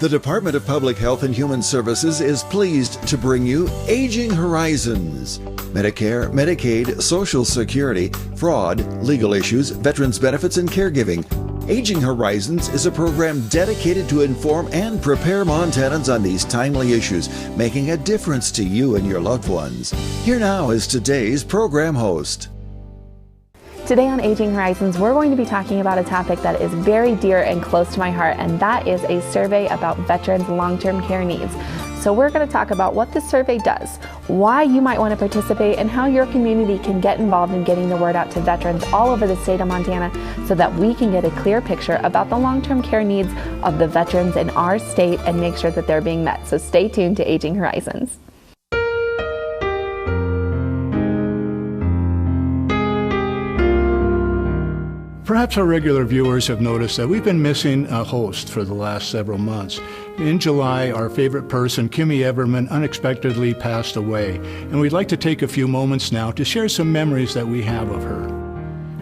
The Department of Public Health and Human Services is pleased to bring you Aging Horizons. Medicare, Medicaid, Social Security, fraud, legal issues, veterans benefits, and caregiving. Aging Horizons is a program dedicated to inform and prepare Montanans on these timely issues, making a difference to you and your loved ones. Here now is today's program host. Today on Aging Horizons, we're going to be talking about a topic that is very dear and close to my heart, and that is a survey about veterans' long-term care needs. So we're going to talk about what this survey does, why you might want to participate, and how your community can get involved in getting the word out to veterans all over the state of Montana so that we can get a clear picture about the long-term care needs of the veterans in our state and make sure that they're being met. So stay tuned to Aging Horizons. Perhaps our regular viewers have noticed that we've been missing a host for the last several months. In July, our favorite person, Kimmy Everman, unexpectedly passed away, and we'd like to take a few moments now to share some memories that we have of her.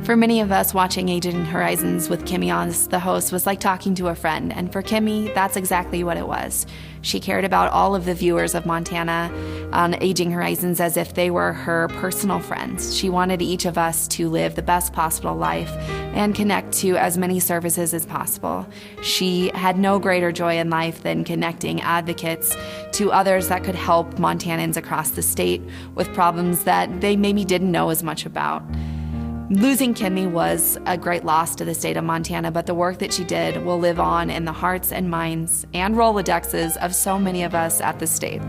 For many of us, watching Aging Horizons with Kimmy on as the host was like talking to a friend, and for Kimmy, that's exactly what it was. She cared about all of the viewers of Montana on Aging Horizons as if they were her personal friends. She wanted each of us to live the best possible life and connect to as many services as possible. She had no greater joy in life than connecting advocates to others that could help Montanans across the state with problems that they maybe didn't know as much about. Losing Kimmy was a great loss to the state of Montana, but the work that she did will live on in the hearts and minds and Rolodexes of so many of us at the state.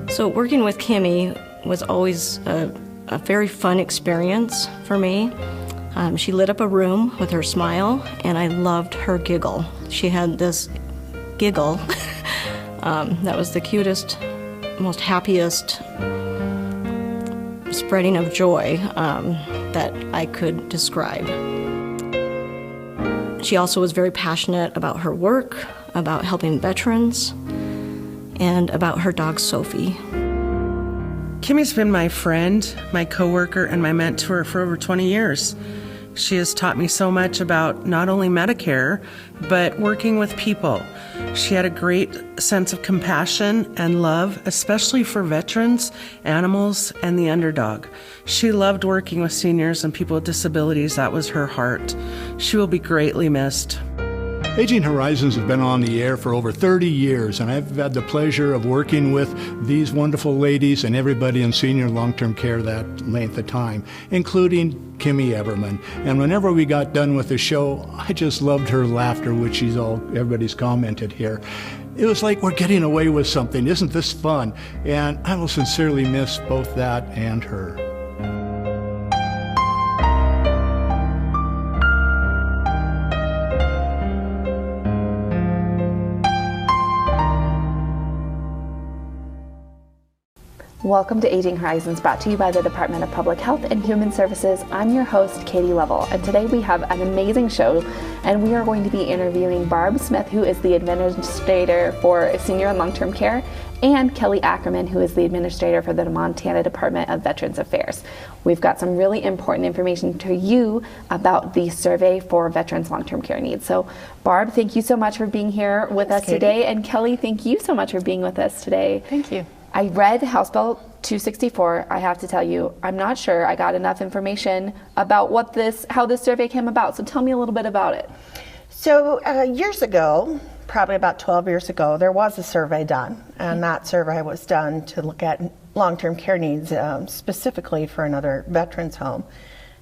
So working with Kimmy was always a very fun experience for me. She lit up a room with her smile, and I loved her giggle. She had this giggle that was the cutest, most happiest spreading of joy that I could describe. She also was very passionate about her work, about helping veterans, and about her dog Sophie. Kimmy's been my friend, my coworker, and my mentor for over 20 years. She has taught me so much about not only Medicare, but working with people. She had a great sense of compassion and love, especially for veterans, animals, and the underdog. She loved working with seniors and people with disabilities. That was her heart. She will be greatly missed. Aging Horizons has been on the air for over 30 years, and I've had the pleasure of working with these wonderful ladies and everybody in senior long-term care that length of time, including Kimmy Everman. And whenever we got done with the show, I just loved her laughter, which everybody's commented here. It was like we're getting away with something. Isn't this fun? And I will sincerely miss both that and her. Welcome to Aging Horizons, brought to you by the Department of Public Health and Human Services. I'm your host, Katie Lovell, and today we have an amazing show, and we are going to be interviewing Barb Smith, who is the Administrator for Senior and Long-Term Care, and Kelly Ackerman, who is the Administrator for the Montana Department of Veterans Affairs. We've got some really important information to you about the survey for veterans' long-term care needs. So, Barb, thank you so much for being here with us today, and Kelly, thank you so much for being with us today. Thank you. I read House Bill 264. I have to tell you, I'm not sure I got enough information about how this survey came about. So tell me a little bit about it. So years ago, probably about 12 years ago, there was a survey done, and that survey was done to look at long-term care needs specifically for another veterans home.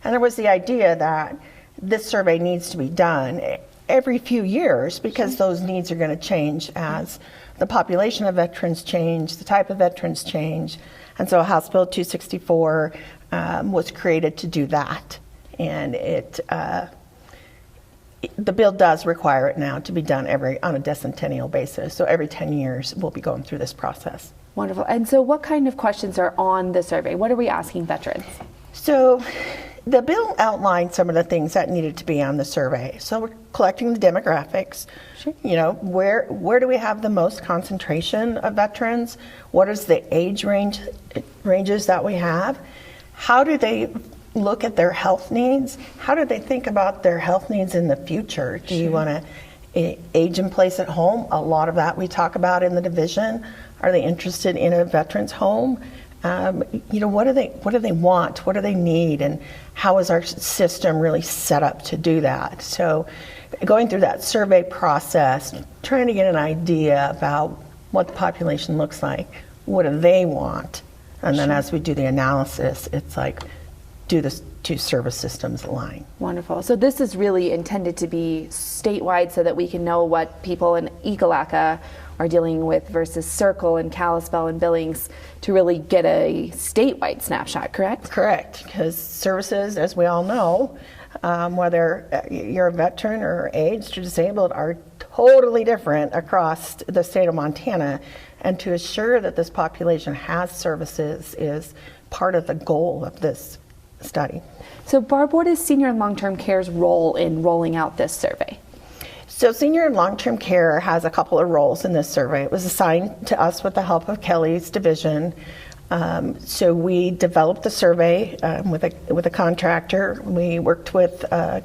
And there was the idea that this survey needs to be done every few years because those needs are going to change as the population of veterans change, the type of veterans change. And so House Bill 264 was created to do that. And the bill does require it now to be done on a decennial basis. So every 10 years we'll be going through this process. Wonderful. And so what kind of questions are on the survey? What are we asking veterans? So the bill outlined some of the things that needed to be on the survey. So we're collecting the demographics. Sure. You know, where do we have the most concentration of veterans? What is the age ranges that we have? How do they look at their health needs? How do they think about their health needs in the future? Do you want to age in place at home. A lot of that we talk about in the division. Are they interested in a veteran's home? What do they want? What do they need? And how is our system really set up to do that? So going through that survey process, trying to get an idea about what the population looks like, what do they want? And then as we do the analysis, it's like, do the two service systems align? Wonderful. So this is really intended to be statewide so that we can know what people in Ekalaka are dealing with versus Circle and Kalispell and Billings to really get a statewide snapshot, correct? Correct, because services, as we all know, whether you're a veteran or aged or disabled, are totally different across the state of Montana. And to assure that this population has services is part of the goal of this study. So Barb, what is Senior and Long-Term Care's role in rolling out this survey? So Senior and Long-Term Care has a couple of roles in this survey. It was assigned to us with the help of Kelly's division. So we developed the survey with a contractor. We worked with a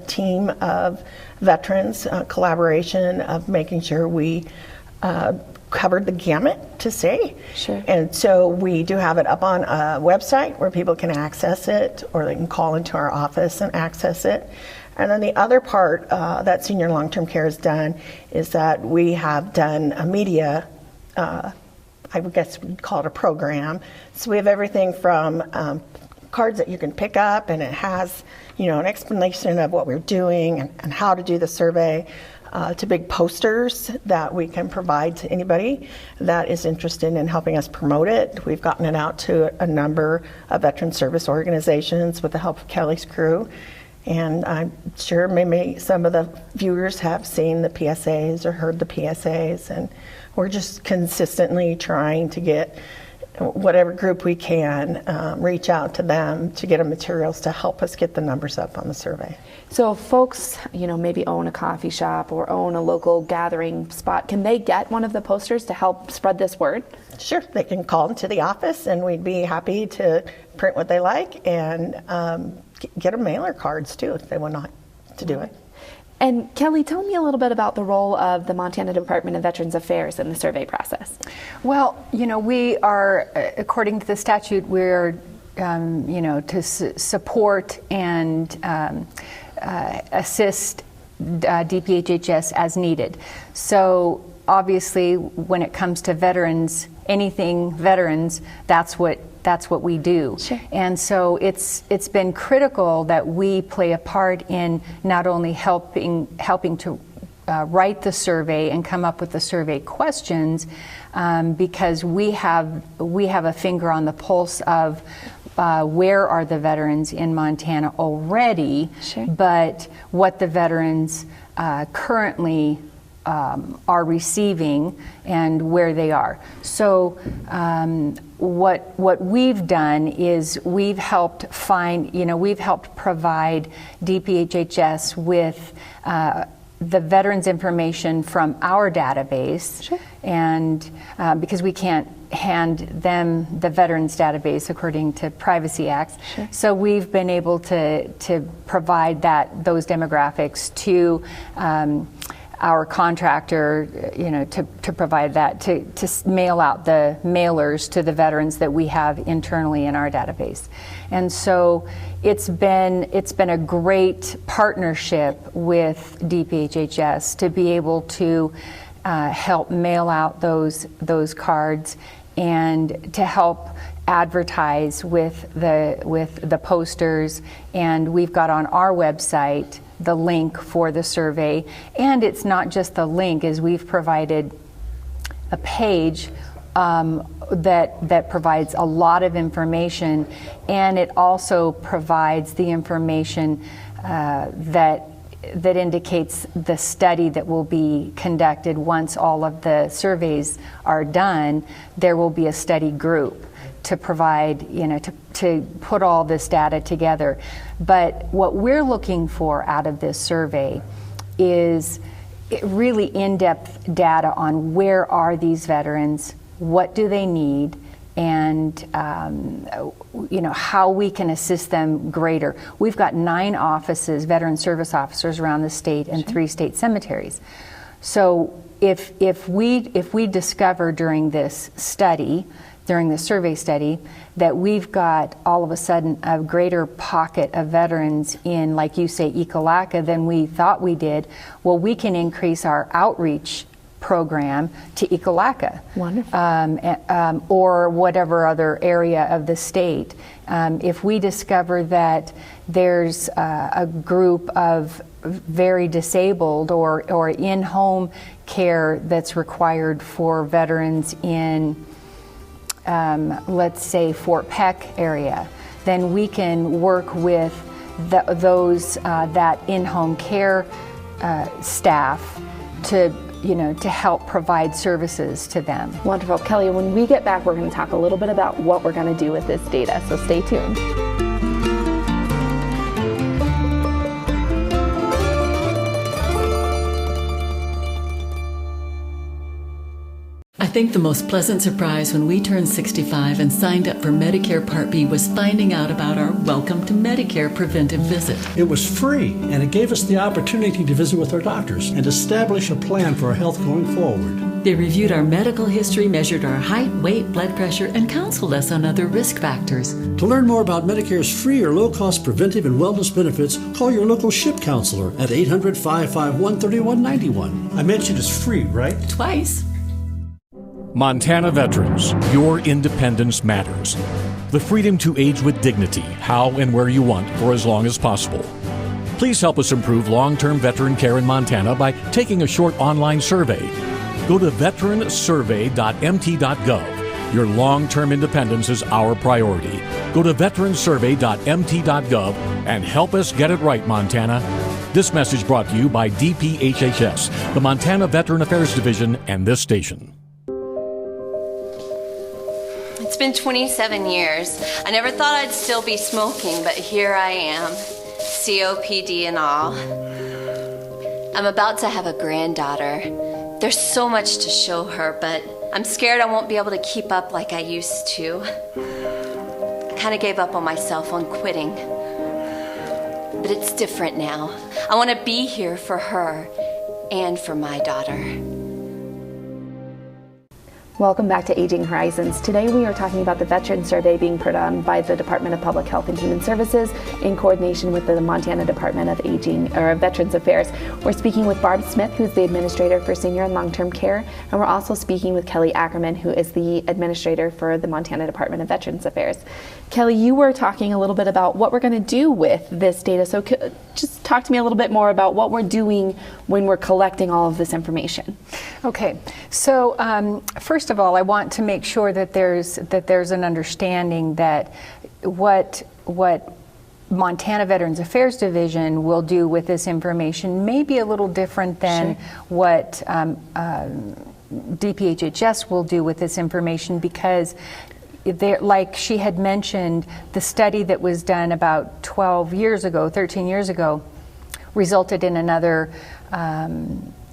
team of veterans, collaboration of making sure we covered the gamut to say. Sure. And so we do have it up on a website where people can access it, or they can call into our office and access it. And then the other part that Senior and Long-Term Care has done is that we have done a media, I would guess we'd call it a program. So we have everything from cards that you can pick up, and it has, an explanation of what we're doing and how to do the survey, to big posters that we can provide to anybody that is interested in helping us promote it. We've gotten it out to a number of veteran service organizations with the help of Kelly's crew. And I'm sure maybe some of the viewers have seen the PSAs or heard the PSAs, and we're just consistently trying to get whatever group we can, reach out to them to get them materials to help us get the numbers up on the survey. So if folks, maybe own a coffee shop or own a local gathering spot, can they get one of the posters to help spread this word? Sure, they can call into the office, and we'd be happy to print what they like and get them mailer cards too if they want to do it. And Kelly, tell me a little bit about the role of the Montana Department of Veterans Affairs in the survey process. Well, we are, according to the statute, we're, to support and assist DPHHS as needed. So obviously, when it comes to veterans, anything veterans, that's what we do. Sure. And so it's been critical that we play a part in not only helping to write the survey and come up with the survey questions, because we have a finger on the pulse of where are the veterans in Montana already, sure, but what the veterans currently are receiving and where they are. So what we've done is we've helped provide DPHHS with the veterans information from our database, sure, and because we can't hand them the veterans database according to Privacy Acts, sure, so we've been able to provide those demographics to our contractor, to provide that, to mail out the mailers to the veterans that we have internally in our database. And so it's been a great partnership with DPHHS to be able to help mail out those cards and to help advertise with the posters. And we've got on our website the link for the survey, and it's not just the link, as we've provided a page that provides a lot of information, and it also provides the information that indicates the study that will be conducted once all of the surveys are done. There will be a study group to provide, to put all this data together. But what we're looking for out of this survey is really in-depth data on where are these veterans, what do they need, and how we can assist them greater. We've got 9 offices, veteran service officers around the state, and 3 state cemeteries. So if we discover during this study, during the survey study, that we've got all of a sudden a greater pocket of veterans in, like you say, Ekalaka than we thought we did, well, we can increase our outreach program to Ekalaka. Wonderful. Or whatever other area of the state. If we discover that there's a group of very disabled or in-home care that's required for veterans in, let's say, Fort Peck area, then we can work with that in-home care staff to help provide services to them. Wonderful. Kelly, when we get back, we're going to talk a little bit about what we're going to do with this data, so stay tuned. I think the most pleasant surprise when we turned 65 and signed up for Medicare Part B was finding out about our Welcome to Medicare preventive visit. It was free, and it gave us the opportunity to visit with our doctors and establish a plan for our health going forward. They reviewed our medical history, measured our height, weight, blood pressure, and counseled us on other risk factors. To learn more about Medicare's free or low-cost preventive and wellness benefits, call your local SHIP counselor at 800-551-3191. I mentioned it's free, right? Twice. Montana veterans, your independence matters. The freedom to age with dignity, how and where you want, for as long as possible. Please help us improve long-term veteran care in Montana by taking a short online survey. Go to veteransurvey.mt.gov. Your long-term independence is our priority. Go to veteransurvey.mt.gov and help us get it right, Montana. This message brought to you by DPHHS, the Montana Veteran Affairs Division, and this station. It's been 27 years. I never thought I'd still be smoking, but here I am, COPD and all. I'm about to have a granddaughter. There's so much to show her, but I'm scared I won't be able to keep up like I used to. I kind of gave up on myself on quitting. But it's different now. I want to be here for her and for my daughter. Welcome back to Aging Horizons. Today we are talking about the veteran survey being put on by the Department of Public Health and Human Services in coordination with the Montana Department of Veterans Affairs. We're speaking with Barb Smith, who's the administrator for senior and long-term care, and we're also speaking with Kelly Ackerman, who is the administrator for the Montana Department of Veterans Affairs. Kelly, you were talking a little bit about what we're going to do with this data, so just talk to me a little bit more about what we're doing when we're collecting all of this information. Okay, so first of all, I want to make sure that there's an understanding that what Montana Veterans Affairs Division will do with this information may be a little different than what DPHHS will do with this information, because like she had mentioned, the study that was done about 13 years ago, resulted in another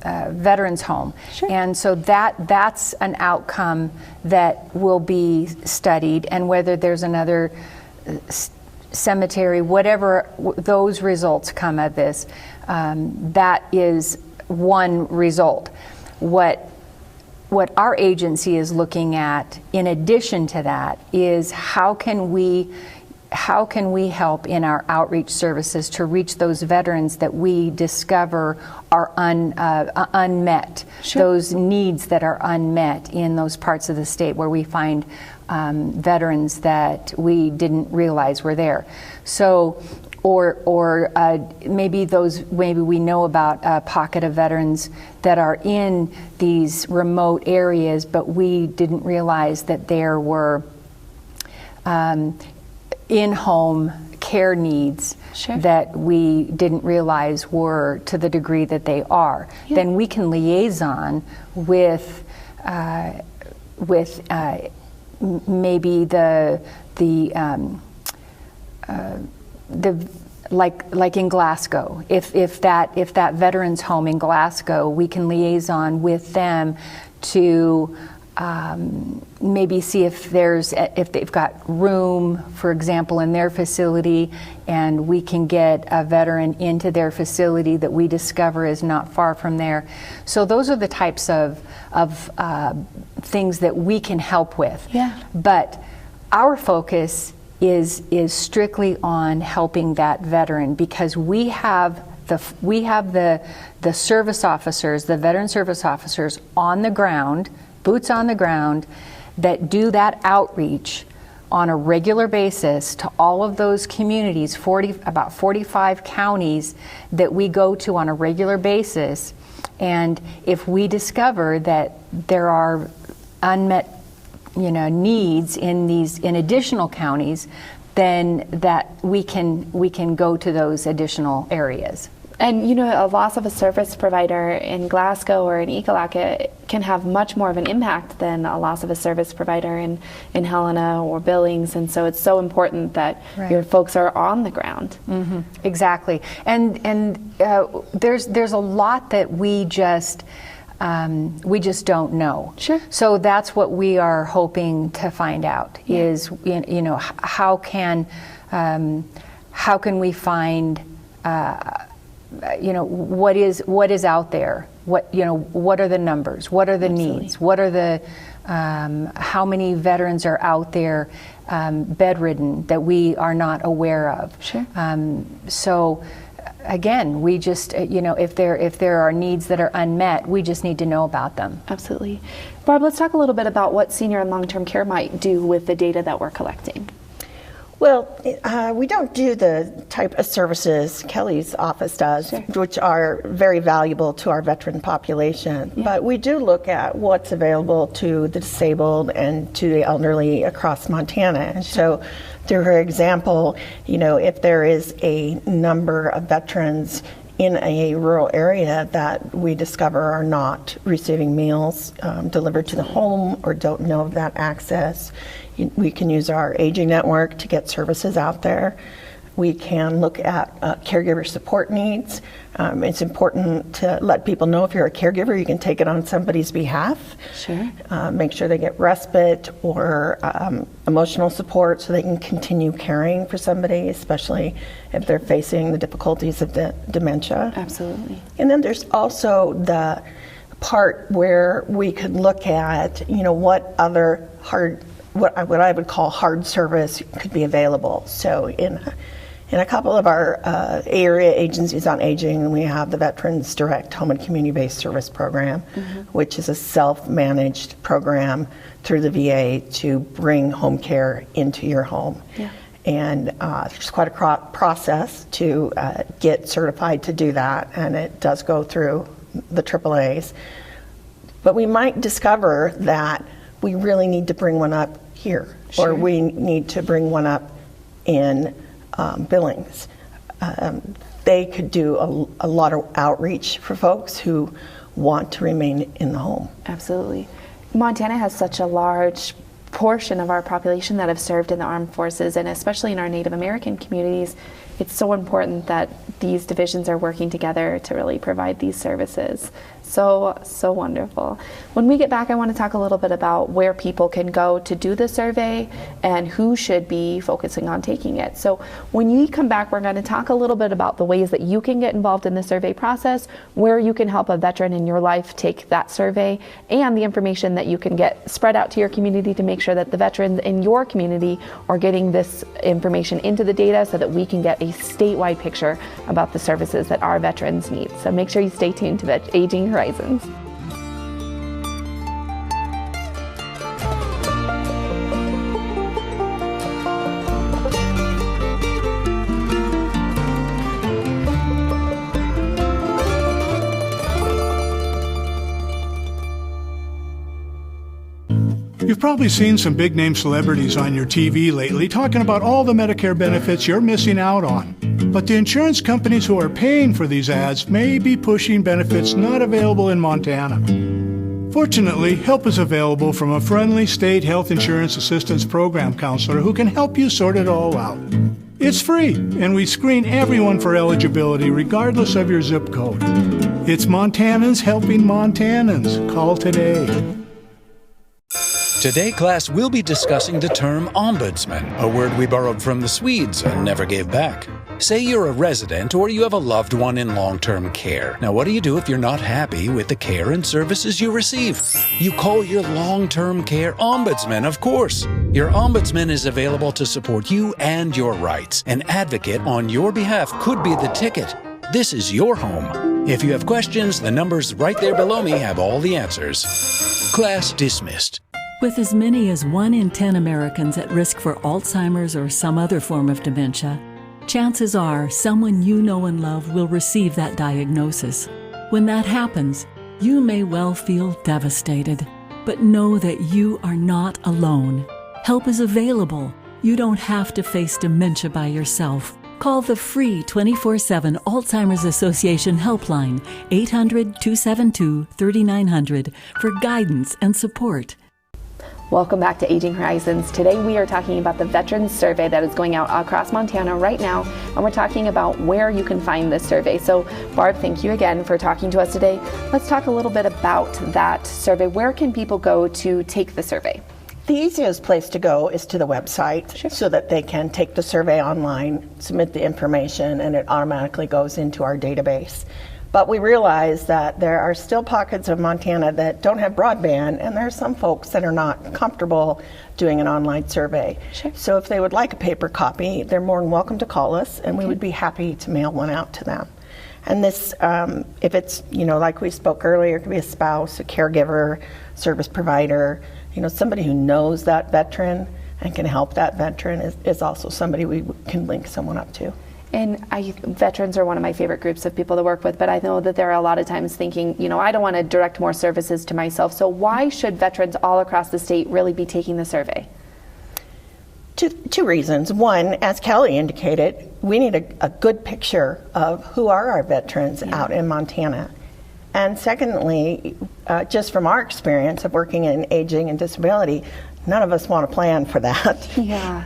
veterans home. Sure. And so that's an outcome that will be studied, and whether there's another cemetery, whatever those results come of this, that is one result. What our agency is looking at, in addition to that, is how can we help in our outreach services to reach those veterans that we discover are unmet, sure. Those needs that are unmet in those parts of the state where we find veterans that we didn't realize were there. So, or maybe we know about a pocket of veterans that are in these remote areas, but we didn't realize that there were in-home care needs, sure. That we didn't realize were to the degree that they are. Yeah. Then we can liaison with maybe the like in Glasgow, if that veterans home in Glasgow, we can liaison with them to maybe see if they've got room, for example, in their facility, and we can get a veteran into their facility that we discover is not far from there. So those are the types of things that we can help with. Yeah. But our focus is strictly on helping that veteran, because we have the service officers, the veteran service officers on the ground, boots on the ground, that do that outreach on a regular basis to all of those communities, about 45 counties that we go to on a regular basis. And if we discover that there are unmet needs in additional counties, then that we can go to those additional areas. And a loss of a service provider in Glasgow or in Ekalaka can have much more of an impact than a loss of a service provider in Helena or Billings, and so it's so important that your folks are on the ground. Mm-hmm. Exactly, and there's a lot that we just don't know. Sure. So that's what we are hoping to find out is how can we find what is out there, what are the numbers, what are the needs, what are the how many veterans are out there bedridden that we are not aware of. Sure. So again, we just if there are needs that are unmet, we just need to know about them. Absolutely. Barb, let's talk a little bit about what senior and long-term care might do with the data that we're collecting. Well, we don't do the type of services Kelly's office does, which are very valuable to our veteran population. Yeah. But we do look at what's available to the disabled and to the elderly across Montana. And so, through her example, if there is a number of veterans in a rural area that we discover are not receiving meals delivered to the home or don't know of that access, we can use our aging network to get services out there. We can look at caregiver support needs. It's important to let people know if you're a caregiver, you can take it on somebody's behalf. Sure. Make sure they get respite or emotional support so they can continue caring for somebody, especially if they're facing the difficulties of the dementia. Absolutely. And then there's also the part where we could look at, what other what I would call hard service could be available. So in a couple of our area agencies on aging, we have the Veterans Direct Home and Community-Based Service Program, which is a self-managed program through the VA to bring home care into your home. Yeah. And there's quite a process to get certified to do that, and it does go through the AAAs. But we might discover that we really need to bring one up here, or we need to bring one up in Billings. They could do a lot of outreach for folks who want to remain in the home. Absolutely. Montana has such a large portion of our population that have served in the armed forces, and especially in our Native American communities, it's so important that these divisions are working together to really provide these services. So wonderful. When we get back, I want to talk a little bit about where people can go to do the survey and who should be focusing on taking it. So when you come back, we're going to talk a little bit about the ways that you can get involved in the survey process, where you can help a veteran in your life take that survey, and the information that you can get spread out to your community to make sure that the veterans in your community are getting this information into the data so that we can get a statewide picture about the services that our veterans need. So make sure you stay tuned to the Aging Horizons. You've probably seen some big-name celebrities on your TV lately talking about all the Medicare benefits you're missing out on. But the insurance companies who are paying for these ads may be pushing benefits not available in Montana. Fortunately, help is available from a friendly state health insurance assistance program counselor who can help you sort it all out. It's free, and we screen everyone for eligibility regardless of your zip code. It's Montanans helping Montanans. Call today. Today, class, we'll be discussing the term ombudsman, a word we borrowed from the Swedes and never gave back. Say you're a resident or you have a loved one in long-term care. Now, what do you do if you're not happy with the care and services you receive? You call your long-term care ombudsman, of course. Your ombudsman is available to support you and your rights. An advocate on your behalf could be the ticket. This is your home. If you have questions, the numbers right there below me have all the answers. Class dismissed. With as many as 1 in 10 Americans at risk for Alzheimer's or some other form of dementia, chances are someone you know and love will receive that diagnosis. When that happens, you may well feel devastated, but know that you are not alone. Help is available. You don't have to face dementia by yourself. Call the free 24/7 Alzheimer's Association helpline, 800-272-3900, for guidance and support. Welcome back to Aging Horizons. Today we are talking about the Veterans Survey that is going out across Montana right now, and we're talking about where you can find this survey. So Barb, thank you again for talking to us today. Let's talk a little bit about that survey. Where can people go to take the survey? The easiest place to go is to the website so that they can take the survey online, submit the information, and it automatically goes into our database. But we realize that there are still pockets of Montana that don't have broadband, and there are some folks that are not comfortable doing an online survey. So if they would like a paper copy, they're more than welcome to call us, and we would be happy to mail one out to them. And this, if it's, like we spoke earlier, it could be a spouse, a caregiver, service provider, somebody who knows that veteran and can help that veteran is also somebody we can link someone up to. And veterans are one of my favorite groups of people to work with, but I know that there are a lot of times thinking, I don't want to direct more services to myself. So why should veterans all across the state really be taking the survey? Two reasons. One, as Kelly indicated, we need a good picture of who are our veterans out in Montana. And secondly, just from our experience of working in aging and disability, none of us want to plan for that. Yeah.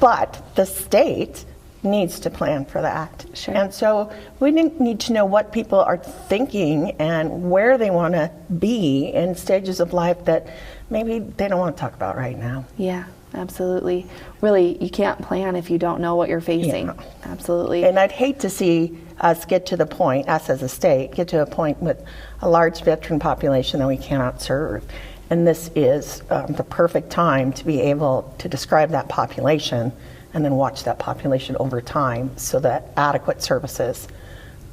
But the state needs to plan for that. Sure. And so we need to know what people are thinking and where they want to be in stages of life that maybe they don't want to talk about right now. Yeah, absolutely. Really, you can't plan if you don't know what you're facing. Yeah. Absolutely. And I'd hate to see us get to the point, us as a state, get to a point with a large veteran population that we cannot serve. And this is the perfect time to be able to describe that population and then watch that population over time so that adequate services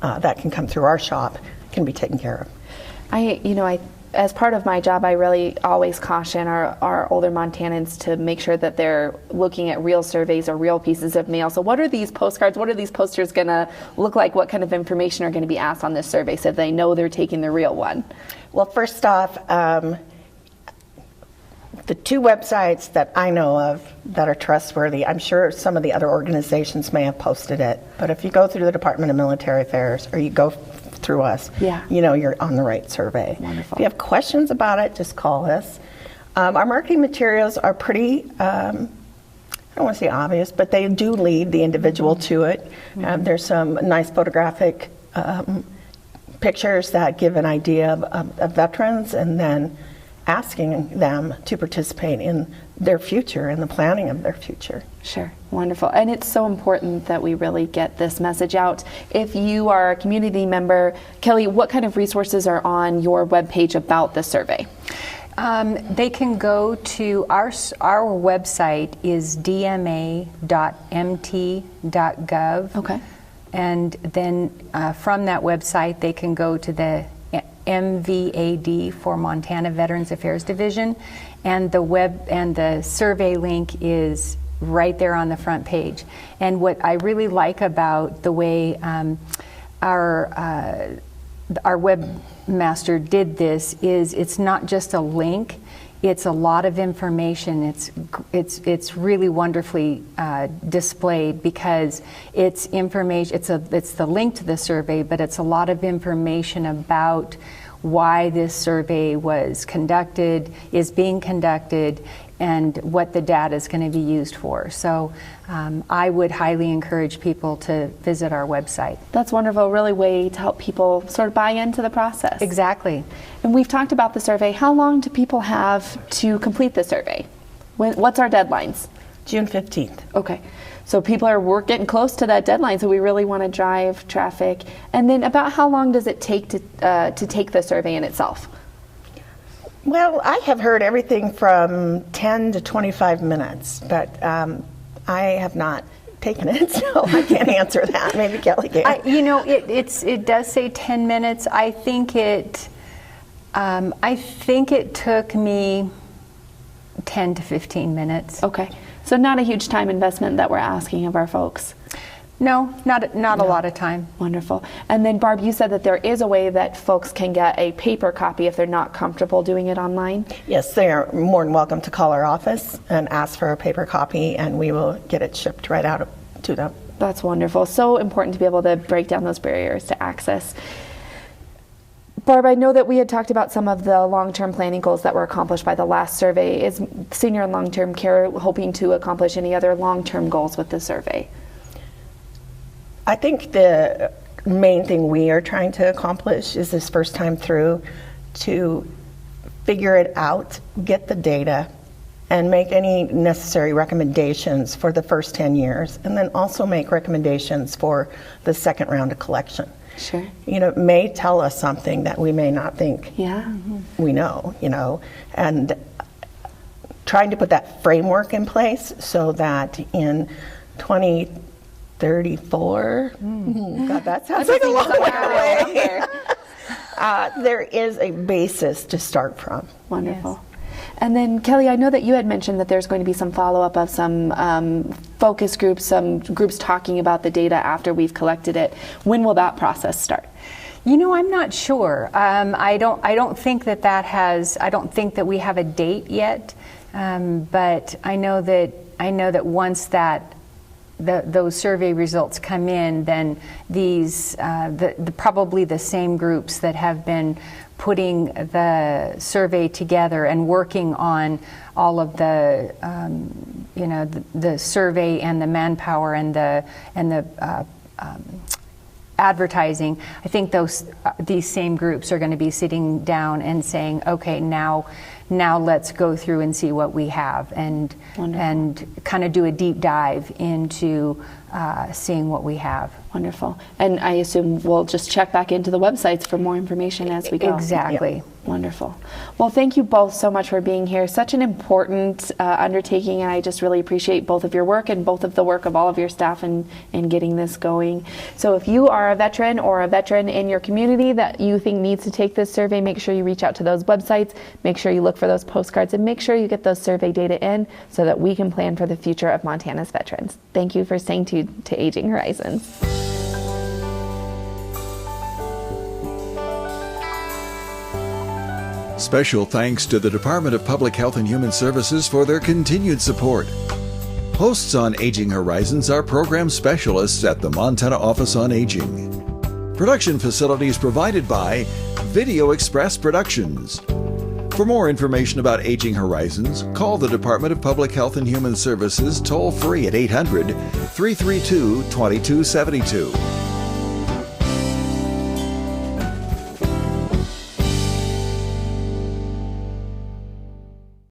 that can come through our shop can be taken care of. As part of my job, I really always caution our older Montanans to make sure that they're looking at real surveys or real pieces of mail. So what are these postcards, what are these posters going to look like? What kind of information are going to be asked on this survey so they know they're taking the real one? Well, first off, the two websites that I know of that are trustworthy, I'm sure some of the other organizations may have posted it, but if you go through the Department of Military Affairs or you go through us, you're on the right survey. Wonderful. If you have questions about it, just call us. Our marketing materials are pretty, I don't want to say obvious, but they do lead the individual to it. There's some nice photographic pictures that give an idea of veterans, and then asking them to participate in their future and the planning of their future. Sure, wonderful. And it's so important that we really get this message out. If you are a community member, Kelly, what kind of resources are on your webpage about the survey? They can go to our website is dma.mt.gov. Okay. And then from that website, they can go to the MVAD for Montana Veterans Affairs Division, and the survey link is right there on the front page. And what I really like about the way our webmaster did this is it's not just a link, it's a lot of information. It's really wonderfully displayed because it's information. It's the link to the survey, but it's a lot of information about why this survey was conducted, is being conducted, and what the data is going to be used for. So I would highly encourage people to visit our website. That's wonderful, really way to help people sort of buy into the process. Exactly. And we've talked about the survey. How long do people have to complete the survey? What's our deadlines? June 15th. Okay. So people we're getting close to that deadline, so we really want to drive traffic. And then about how long does it take to take the survey in itself? Well, I have heard everything from 10 to 25 minutes, but I have not taken it, so I can't answer that. Maybe Kelly can. It does say 10 minutes. I think it took me 10 to 15 minutes. Okay. So not a huge time investment that we're asking of our folks. No, not a lot of time. Wonderful. And then Barb, you said that there is a way that folks can get a paper copy if they're not comfortable doing it online? Yes, they are more than welcome to call our office and ask for a paper copy, and we will get it shipped right out to them. That's wonderful. So important to be able to break down those barriers to access. Barb, I know that we had talked about some of the long-term planning goals that were accomplished by the last survey. Is Senior and Long-Term Care hoping to accomplish any other long-term goals with the survey? I think the main thing we are trying to accomplish is this first time through to figure it out, get the data, and make any necessary recommendations for the first 10 years, and then also make recommendations for the second round of collection. Sure. It may tell us something that we may not think we know, and trying to put that framework in place so that in 2034, God, that sounds like a long way away. There is a basis to start from. Wonderful. Yes. And then Kelly, I know that you had mentioned that there's going to be some follow-up of some focus groups, some groups talking about the data after we've collected it. When will that process start? I'm not sure. I don't think that we have a date yet. But I know that once those survey results come in, then these probably the same groups that have been putting the survey together and working on all of the the survey and the manpower and the advertising. I think these same groups are going to be sitting down and saying, okay, now let's go through and see what we have, and kind of do a deep dive into seeing what we have. Wonderful. And I assume we'll just check back into the websites for more information as we go. Exactly. Yep. Wonderful. Well, thank you both so much for being here. Such an important undertaking, and I just really appreciate both of your work and both of the work of all of your staff in getting this going. So if you are a veteran or a veteran in your community that you think needs to take this survey, make sure you reach out to those websites, make sure you look for those postcards, and make sure you get those survey data in so that we can plan for the future of Montana's veterans. Thank you for staying tuned to Aging Horizons. Special thanks to the Department of Public Health and Human Services for their continued support. Hosts on Aging Horizons are program specialists at the Montana Office on Aging. Production facilities provided by Video Express Productions. For more information about Aging Horizons, call the Department of Public Health and Human Services toll-free at 800-332-2272.